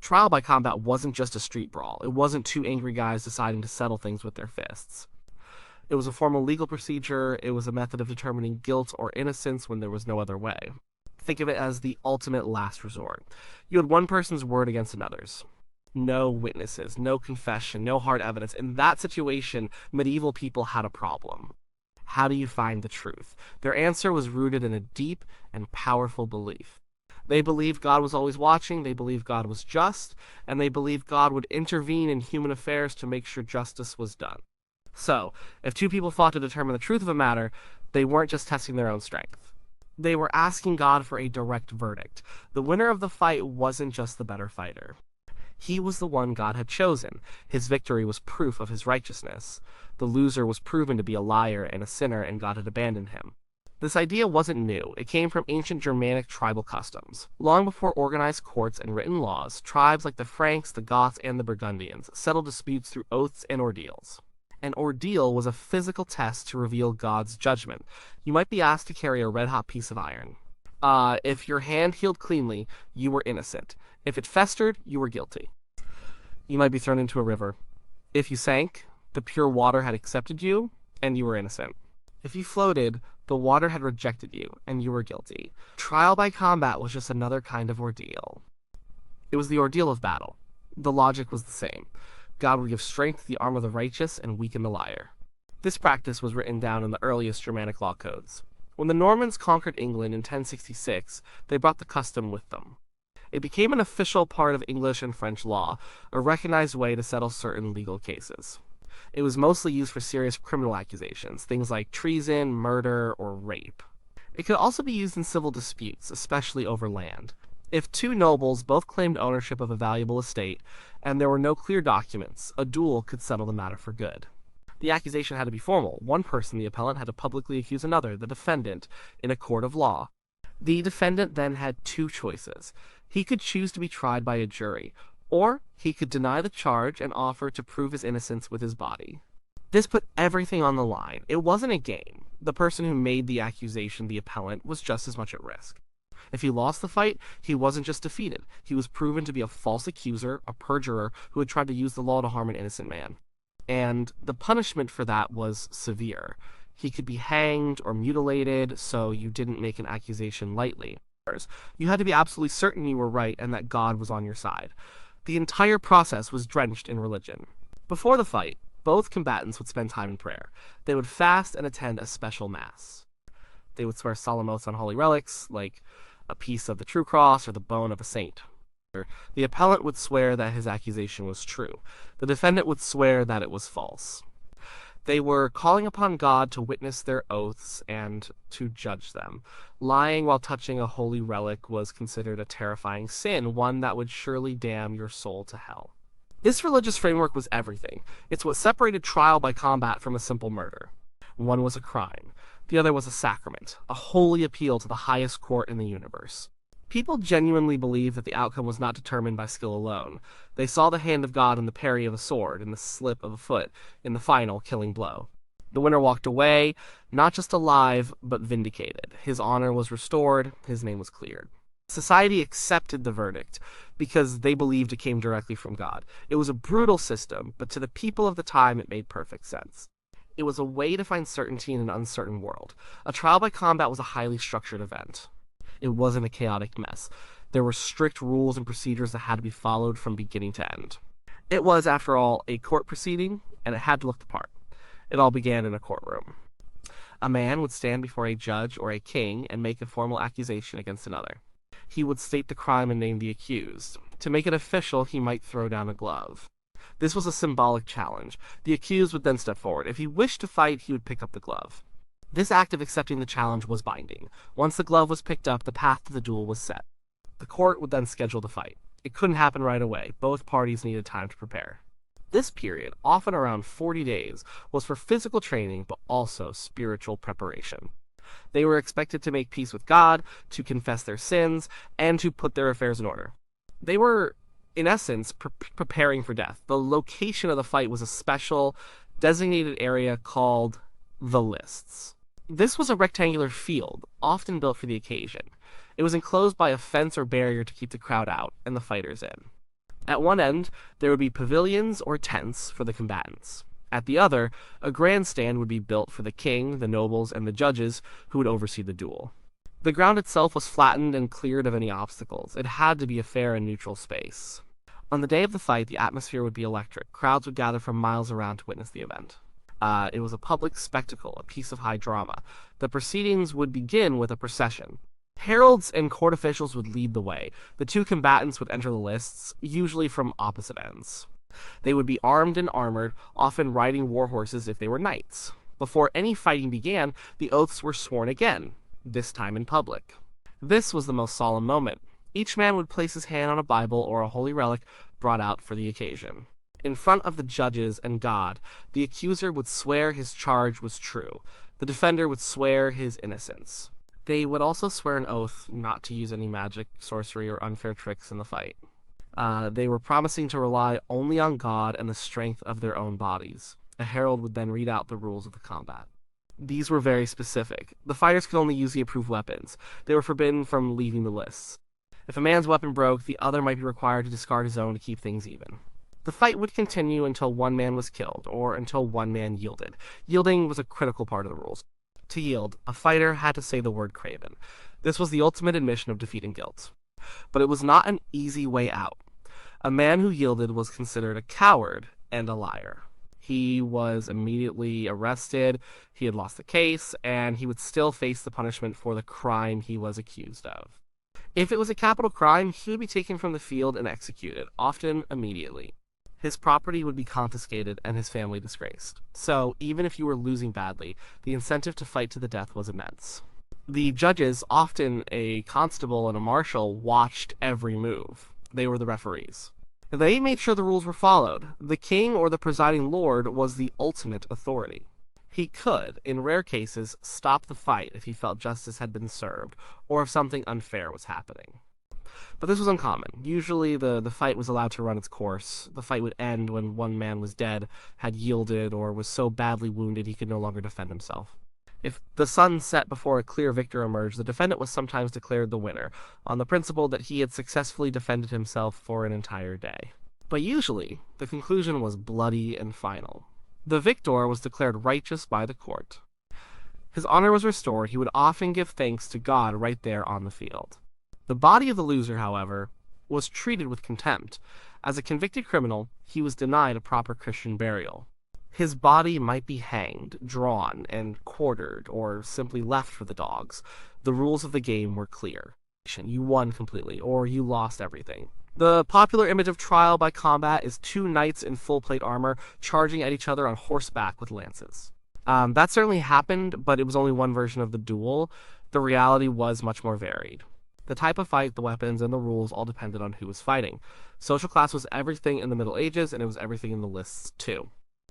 Trial by combat wasn't just a street brawl. It wasn't two angry guys deciding to settle things with their fists. It was a formal legal procedure. It was a method of determining guilt or innocence when there was no other way. Think of it as the ultimate last resort. You had one person's word against another's. No witnesses, no confession, no hard evidence. In that situation, medieval people had a problem. How do you find the truth? Their answer was rooted in a deep and powerful belief. They believed God was always watching, they believed God was just, and they believed God would intervene in human affairs to make sure justice was done. So, if two people fought to determine the truth of a matter, they weren't just testing their own strength. They were asking God for a direct verdict. The winner of the fight wasn't just the better fighter. He was the one God had chosen. His victory was proof of his righteousness. The loser was proven to be a liar and a sinner, and God had abandoned him. This idea wasn't new. It came from ancient Germanic tribal customs. Long before organized courts and written laws, tribes like the Franks, the Goths, and the Burgundians settled disputes through oaths and ordeals. An ordeal was a physical test to reveal God's judgment. You might be asked to carry a red-hot piece of iron. If your hand healed cleanly, you were innocent. If it festered, you were guilty. You might be thrown into a river. If you sank, the pure water had accepted you, and you were innocent. If you floated, the water had rejected you, and you were guilty. Trial by combat was just another kind of ordeal. It was the ordeal of battle. The logic was the same. God would give strength to the arm of the righteous and weaken the liar. This practice was written down in the earliest Germanic law codes. When the Normans conquered England in 1066, they brought the custom with them. It became an official part of English and French law, a recognized way to settle certain legal cases. It was mostly used for serious criminal accusations, things like treason, murder, or rape. It could also be used in civil disputes, especially over land. If two nobles both claimed ownership of a valuable estate, and there were no clear documents, a duel could settle the matter for good. The accusation had to be formal. One person, the appellant, had to publicly accuse another, the defendant, in a court of law. The defendant then had two choices. He could choose to be tried by a jury, or he could deny the charge and offer to prove his innocence with his body. This put everything on the line. It wasn't a game. The person who made the accusation, the appellant, was just as much at risk. If he lost the fight, he wasn't just defeated. He was proven to be a false accuser, a perjurer who had tried to use the law to harm an innocent man. And the punishment for that was severe. He could be hanged or mutilated, so you didn't make an accusation lightly. You had to be absolutely certain you were right and that God was on your side. The entire process was drenched in religion. Before the fight, both combatants would spend time in prayer. They would fast and attend a special mass. They would swear solemn oaths on holy relics, like a piece of the true cross or the bone of a saint. The appellant would swear that his accusation was true. The defendant would swear that it was false. They were calling upon God to witness their oaths and to judge them. Lying while touching a holy relic was considered a terrifying sin, one that would surely damn your soul to hell. This religious framework was everything. It's what separated trial by combat from a simple murder. One was a crime. The other was a sacrament, a holy appeal to the highest court in the universe. People genuinely believed that the outcome was not determined by skill alone. They saw the hand of God in the parry of a sword, in the slip of a foot, in the final killing blow. The winner walked away, not just alive, but vindicated. His honor was restored, his name was cleared. Society accepted the verdict because they believed it came directly from God. It was a brutal system, but to the people of the time it made perfect sense. It was a way to find certainty in an uncertain world. A trial by combat was a highly structured event. It wasn't a chaotic mess. There were strict rules and procedures that had to be followed from beginning to end. It was, after all, a court proceeding, and it had to look the part. It all began in a courtroom. A man would stand before a judge or a king and make a formal accusation against another. He would state the crime and name the accused. To make it official, he might throw down a glove. This was a symbolic challenge. The accused would then step forward. If he wished to fight, he would pick up the glove. This act of accepting the challenge was binding. Once the glove was picked up, the path to the duel was set. The court would then schedule the fight. It couldn't happen right away. Both parties needed time to prepare. This period, often around 40 days, was for physical training, but also spiritual preparation. They were expected to make peace with God, to confess their sins, and to put their affairs in order. They were, in essence, preparing for death. The location of the fight was a special, designated area called the lists. This was a rectangular field, often built for the occasion. It was enclosed by a fence or barrier to keep the crowd out and the fighters in. At one end, there would be pavilions or tents for the combatants. At the other, a grandstand would be built for the king, the nobles, and the judges who would oversee the duel. The ground itself was flattened and cleared of any obstacles. It had to be a fair and neutral space. On the day of the fight, the atmosphere would be electric. Crowds would gather from miles around to witness the event. It was a public spectacle, a piece of high drama. The proceedings would begin with a procession. Heralds and court officials would lead the way. The two combatants would enter the lists, usually from opposite ends. They would be armed and armored, often riding war horses if they were knights. Before any fighting began, the oaths were sworn again, this time in public. This was the most solemn moment. Each man would place his hand on a Bible or a holy relic brought out for the occasion. In front of the judges and God, the accuser would swear his charge was true. The defender would swear his innocence. They would also swear an oath not to use any magic, sorcery, or unfair tricks in the fight. They were promising to rely only on God and the strength of their own bodies. A herald would then read out the rules of the combat. These were very specific. The fighters could only use the approved weapons. They were forbidden from leaving the lists. If a man's weapon broke, the other might be required to discard his own to keep things even. The fight would continue until one man was killed, or until one man yielded. Yielding was a critical part of the rules. To yield, a fighter had to say the word craven. This was the ultimate admission of defeat and guilt. But it was not an easy way out. A man who yielded was considered a coward and a liar. He was immediately arrested, he had lost the case, and he would still face the punishment for the crime he was accused of. If it was a capital crime, he would be taken from the field and executed, often immediately. His property would be confiscated and his family disgraced. So, even if you were losing badly, the incentive to fight to the death was immense. The judges, often a constable and a marshal, watched every move. They were the referees. They made sure the rules were followed. The king or the presiding lord was the ultimate authority. He could, in rare cases, stop the fight if he felt justice had been served, or if something unfair was happening. But this was uncommon. Usually the fight was allowed to run its course. The fight would end when one man was dead, had yielded, or was so badly wounded he could no longer defend himself. If the sun set before a clear victor emerged, the defendant was sometimes declared the winner, on the principle that he had successfully defended himself for an entire day. But usually, the conclusion was bloody and final. The victor was declared righteous by the court. His honor was restored. He would often give thanks to God right there on the field. The body of the loser, however, was treated with contempt. As a convicted criminal, he was denied a proper Christian burial. His body might be hanged, drawn, and quartered, or simply left for the dogs. The rules of the game were clear. You won completely, or you lost everything. The popular image of trial by combat is two knights in full plate armor charging at each other on horseback with lances. That certainly happened, but it was only one version of the duel. The reality was much more varied. The type of fight, the weapons, and the rules all depended on who was fighting. Social class was everything in the Middle Ages, and it was everything in the lists, too.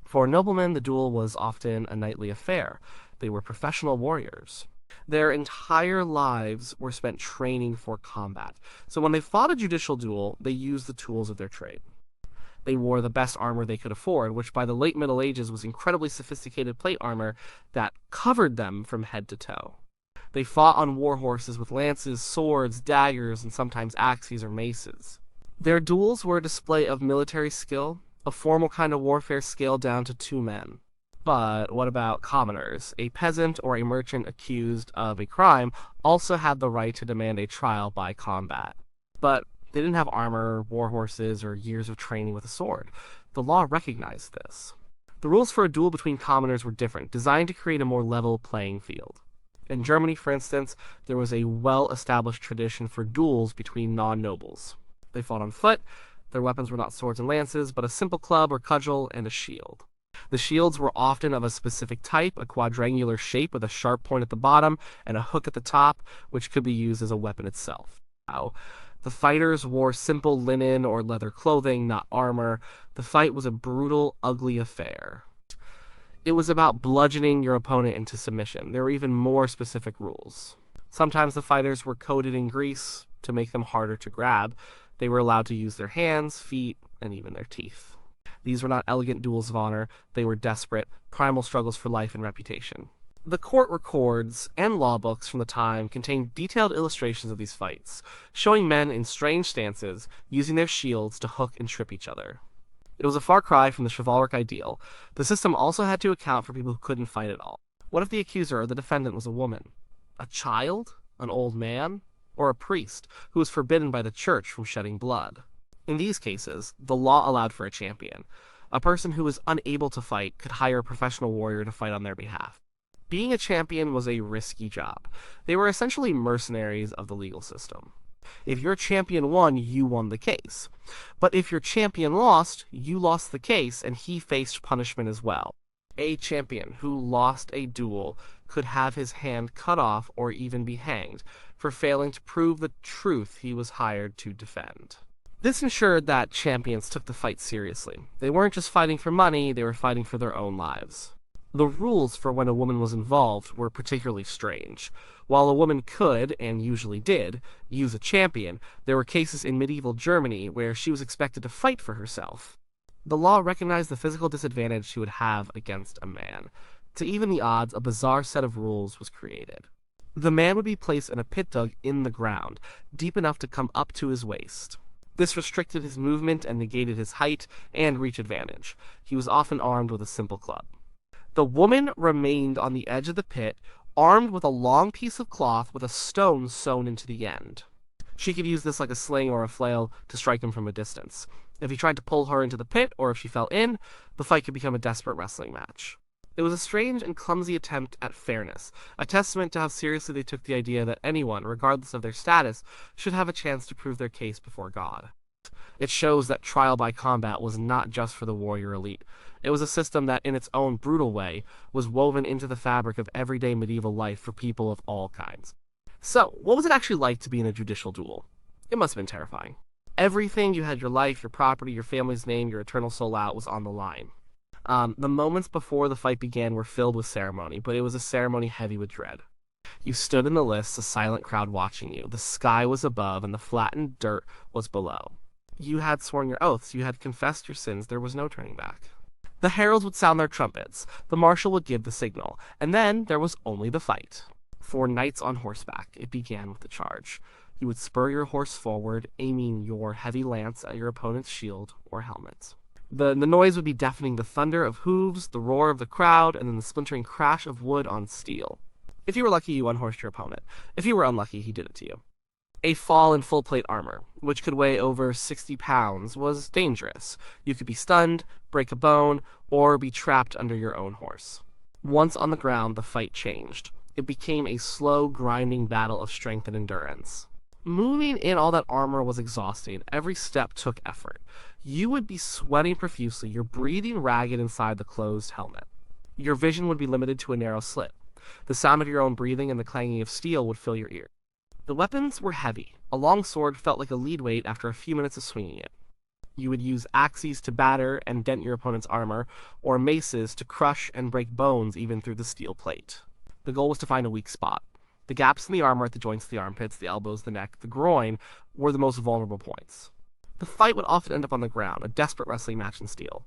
For noblemen, the duel was often a nightly affair. They were professional warriors. Their entire lives were spent training for combat. So when they fought a judicial duel, they used the tools of their trade. They wore the best armor they could afford, which by the late Middle Ages was incredibly sophisticated plate armor that covered them from head to toe. They fought on war horses with lances, swords, daggers, and sometimes axes or maces. Their duels were a display of military skill, a formal kind of warfare scaled down to 2 men. But what about commoners? A peasant or a merchant accused of a crime also had the right to demand a trial by combat. But they didn't have armor, war horses, or years of training with a sword. The law recognized this. The rules for a duel between commoners were different, designed to create a more level playing field. In Germany, for instance, there was a well-established tradition for duels between non-nobles. They fought on foot. Their weapons were not swords and lances, but a simple club or cudgel and a shield. The shields were often of a specific type, a quadrangular shape with a sharp point at the bottom and a hook at the top, which could be used as a weapon itself. Now, the fighters wore simple linen or leather clothing, not armor. The fight was a brutal, ugly affair. It was about bludgeoning your opponent into submission. There were even more specific rules. Sometimes the fighters were coated in grease to make them harder to grab. They were allowed to use their hands, feet, and even their teeth. These were not elegant duels of honor. They were desperate, primal struggles for life and reputation. The court records and law books from the time contain detailed illustrations of these fights, showing men in strange stances using their shields to hook and trip each other. It was a far cry from the chivalric ideal. The system also had to account for people who couldn't fight at all. What if the accuser or the defendant was a woman? A child? An old man? Or a priest who was forbidden by the church from shedding blood? In these cases, the law allowed for a champion. A person who was unable to fight could hire a professional warrior to fight on their behalf. Being a champion was a risky job. They were essentially mercenaries of the legal system. If your champion won, you won the case. But if your champion lost, you lost the case and he faced punishment as well. A champion who lost a duel could have his hand cut off or even be hanged for failing to prove the truth he was hired to defend. This ensured that champions took the fight seriously. They weren't just fighting for money, they were fighting for their own lives. The rules for when a woman was involved were particularly strange. While a woman could, and usually did, use a champion, there were cases in medieval Germany where she was expected to fight for herself. The law recognized the physical disadvantage she would have against a man. To even the odds, a bizarre set of rules was created. The man would be placed in a pit dug in the ground, deep enough to come up to his waist. This restricted his movement and negated his height and reach advantage. He was often armed with a simple club. The woman remained on the edge of the pit, armed with a long piece of cloth with a stone sewn into the end. She could use this like a sling or a flail to strike him from a distance. If he tried to pull her into the pit, or if she fell in, the fight could become a desperate wrestling match. It was a strange and clumsy attempt at fairness, a testament to how seriously they took the idea that anyone, regardless of their status, should have a chance to prove their case before God. It shows that trial by combat was not just for the warrior elite. It was a system that, in its own brutal way, was woven into the fabric of everyday medieval life for people of all kinds. So, what was it actually like to be in a judicial duel? It must have been terrifying. Everything you had, your life, your property, your family's name, your eternal soul out, was on the line. The moments before the fight began were filled with ceremony, but it was a ceremony heavy with dread. You stood in the lists, a silent crowd watching you. The sky was above, and the flattened dirt was below. You had sworn your oaths, you had confessed your sins, there was no turning back. The heralds would sound their trumpets, the marshal would give the signal, and then there was only the fight. For knights on horseback, it began with the charge. You would spur your horse forward, aiming your heavy lance at your opponent's shield or helmet. The noise would be deafening, the thunder of hooves, the roar of the crowd, and then the splintering crash of wood on steel. If you were lucky, you unhorsed your opponent. If you were unlucky, he did it to you. A fall in full plate armor, which could weigh over 60 pounds, was dangerous. You could be stunned, break a bone, or be trapped under your own horse. Once on the ground, the fight changed. It became a slow, grinding battle of strength and endurance. Moving in all that armor was exhausting. Every step took effort. You would be sweating profusely, your breathing ragged inside the closed helmet. Your vision would be limited to a narrow slit. The sound of your own breathing and the clanging of steel would fill your ear. The weapons were heavy. A long sword felt like a lead weight after a few minutes of swinging it. You would use axes to batter and dent your opponent's armor, or maces to crush and break bones even through the steel plate. The goal was to find a weak spot. The gaps in the armor at the joints of the armpits, the elbows, the neck, the groin were the most vulnerable points. The fight would often end up on the ground, a desperate wrestling match in steel.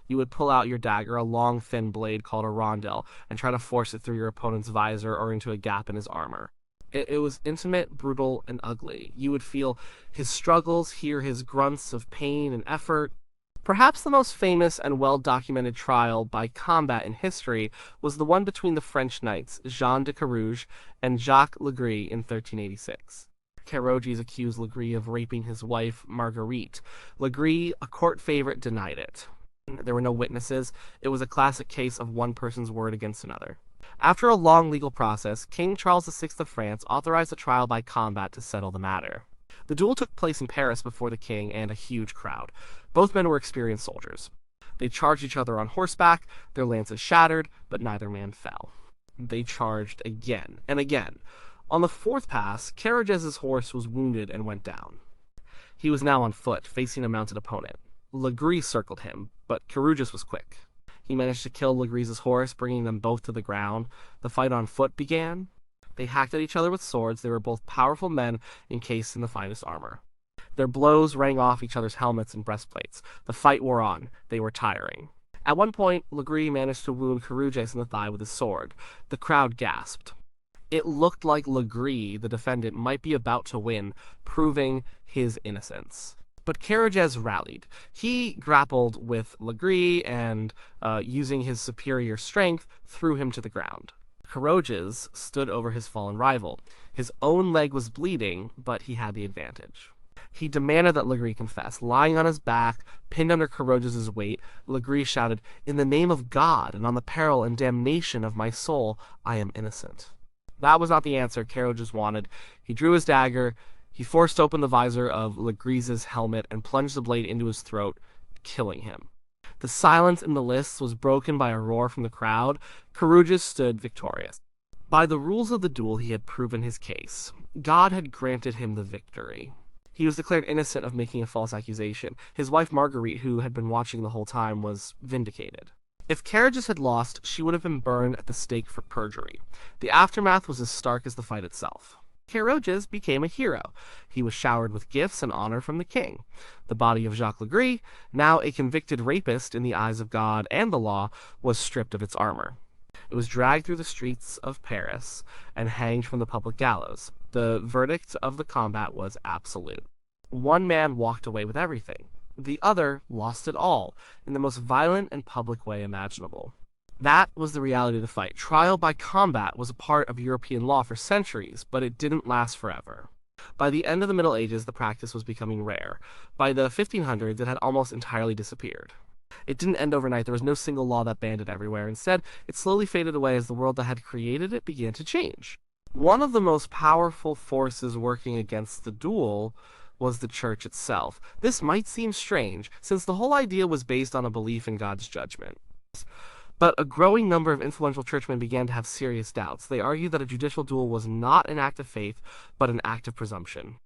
You would pull out your dagger, a long, thin blade called a rondel, and try to force it through your opponent's visor or into a gap in his armor. It was intimate, brutal, and ugly. You would feel his struggles, hear his grunts of pain and effort. Perhaps the most famous and well-documented trial by combat in history was the one between the French knights Jean de Carouge and Jacques Legris in 1386. Carouges accused Legris of raping his wife, Marguerite. Legris, a court favorite, denied it. There were no witnesses. It was a classic case of one person's word against another. After a long legal process, King Charles VI of France authorized a trial by combat to settle the matter. The duel took place in Paris before the king and a huge crowd. Both men were experienced soldiers. They charged each other on horseback, their lances shattered, but neither man fell. They charged again and again. On the fourth pass, Carouge's horse was wounded and went down. He was now on foot, facing a mounted opponent. Legris circled him, but Carouge's was quick. He managed to kill Legris's horse, bringing them both to the ground. The fight on foot began. They hacked at each other with swords. They were both powerful men encased in the finest armor. Their blows rang off each other's helmets and breastplates. The fight wore on. They were tiring. At one point, Legree managed to wound Courreges in the thigh with his sword. The crowd gasped. It looked like Legree, the defendant, might be about to win, proving his innocence. But Courreges rallied. He grappled with Legree and, using his superior strength, threw him to the ground. Courreges stood over his fallen rival. His own leg was bleeding, but he had the advantage. He demanded that Legree confess. Lying on his back, pinned under Courreges' weight, Legree shouted, "In the name of God, and on the peril and damnation of my soul, I am innocent." That was not the answer Courreges wanted. He drew his dagger, he forced open the visor of Legree's helmet and plunged the blade into his throat, killing him. The silence in the lists was broken by a roar from the crowd. Courreges stood victorious. By the rules of the duel, he had proven his case. God had granted him the victory. He was declared innocent of making a false accusation. His wife Marguerite, who had been watching the whole time, was vindicated. If Courreges had lost, she would have been burned at the stake for perjury. The aftermath was as stark as the fight itself. Courreges became a hero. He was showered with gifts and honor from the king. The body of Jacques Legree, now a convicted rapist in the eyes of God and the law, was stripped of its armor. It was dragged through the streets of Paris and hanged from the public gallows. The verdict of the combat was absolute. One man walked away with everything. The other lost it all, in the most violent and public way imaginable. That was the reality of the fight. Trial by combat was a part of European law for centuries, but it didn't last forever. By the end of the Middle Ages, the practice was becoming rare. By the 1500s, it had almost entirely disappeared. It didn't end overnight. There was no single law that banned it everywhere. Instead, it slowly faded away as the world that had created it began to change. One of the most powerful forces working against the duel was the church itself. This might seem strange, since the whole idea was based on a belief in God's judgment. But a growing number of influential churchmen began to have serious doubts. They argued that a judicial duel was not an act of faith, but an act of presumption.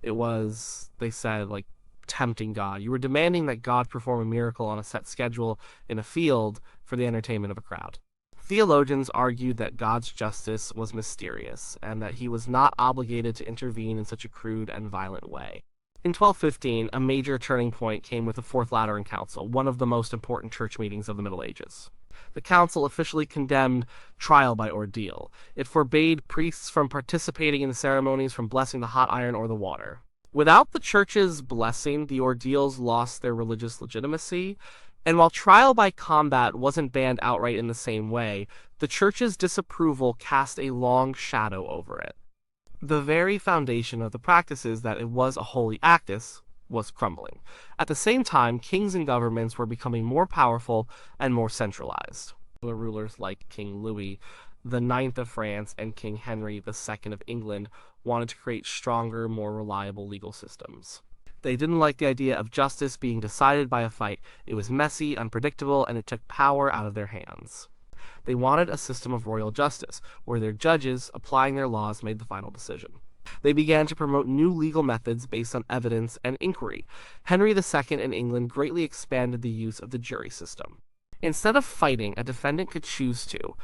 It was, they said, like tempting God. You were demanding that God perform a miracle on a set schedule in a field for the entertainment of a crowd. Theologians argued that God's justice was mysterious, and that he was not obligated to intervene in such a crude and violent way. In 1215, a major turning point came with the Fourth Lateran Council, one of the most important church meetings of the Middle Ages. The council officially condemned trial by ordeal. It forbade priests from participating in the ceremonies, from blessing the hot iron or the water. Without the church's blessing, the ordeals lost their religious legitimacy, and while trial by combat wasn't banned outright in the same way, the church's disapproval cast a long shadow over it. The very foundation of the practices that it was a holy actus was crumbling. At the same time, kings and governments were becoming more powerful and more centralized. The rulers like King Louis IX of France and King Henry II of England wanted to create stronger, more reliable legal systems. They didn't like the idea of justice being decided by a fight. It was messy, unpredictable, and it took power out of their hands. They wanted a system of royal justice, where their judges, applying their laws, made the final decision. They began to promote new legal methods based on evidence and inquiry. Henry II in England greatly expanded the use of the jury system. Instead of fighting, a defendant could choose to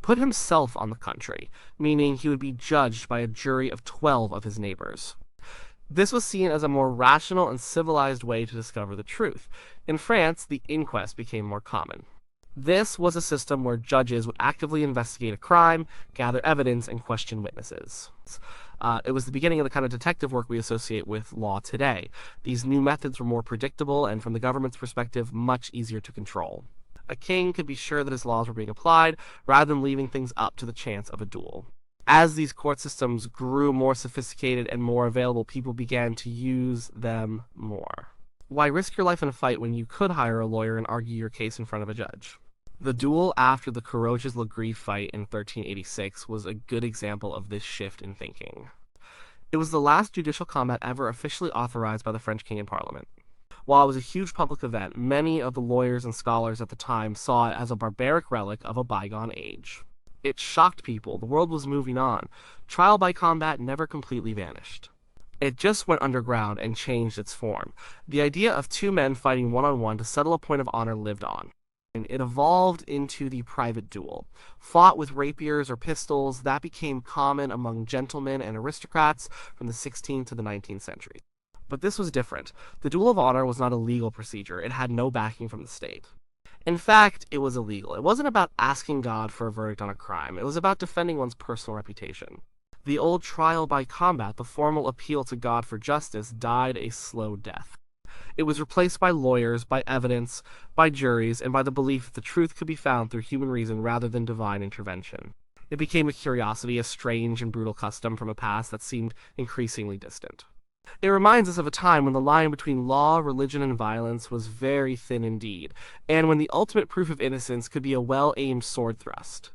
put himself on the country, meaning he would be judged by a jury of 12 of his neighbors. This was seen as a more rational and civilized way to discover the truth. In France, the inquest became more common. This was a system where judges would actively investigate a crime, gather evidence, and question witnesses. It was the beginning of the kind of detective work we associate with law today. These new methods were more predictable and, from the government's perspective, much easier to control. A king could be sure that his laws were being applied, rather than leaving things up to the chance of a duel. As these court systems grew more sophisticated and more available, people began to use them more. Why risk your life in a fight when you could hire a lawyer and argue your case in front of a judge? The duel after the Courreges-Legree fight in 1386 was a good example of this shift in thinking. It was the last judicial combat ever officially authorized by the French king and parliament. While it was a huge public event, many of the lawyers and scholars at the time saw it as a barbaric relic of a bygone age. It shocked people. The world was moving on. Trial by combat never completely vanished. It just went underground and changed its form. The idea of two men fighting one-on-one to settle a point of honor lived on. And it evolved into the private duel. Fought with rapiers or pistols, that became common among gentlemen and aristocrats from the 16th to the 19th century. But this was different. The duel of honor was not a legal procedure. It had no backing from the state. In fact, it was illegal. It wasn't about asking God for a verdict on a crime, it was about defending one's personal reputation. The old trial by combat, the formal appeal to God for justice, died a slow death. It was replaced by lawyers, by evidence, by juries, and by the belief that the truth could be found through human reason rather than divine intervention. It became a curiosity, a strange and brutal custom from a past that seemed increasingly distant. It reminds us of a time when the line between law, religion, and violence was very thin indeed, and when the ultimate proof of innocence could be a well aimed sword thrust.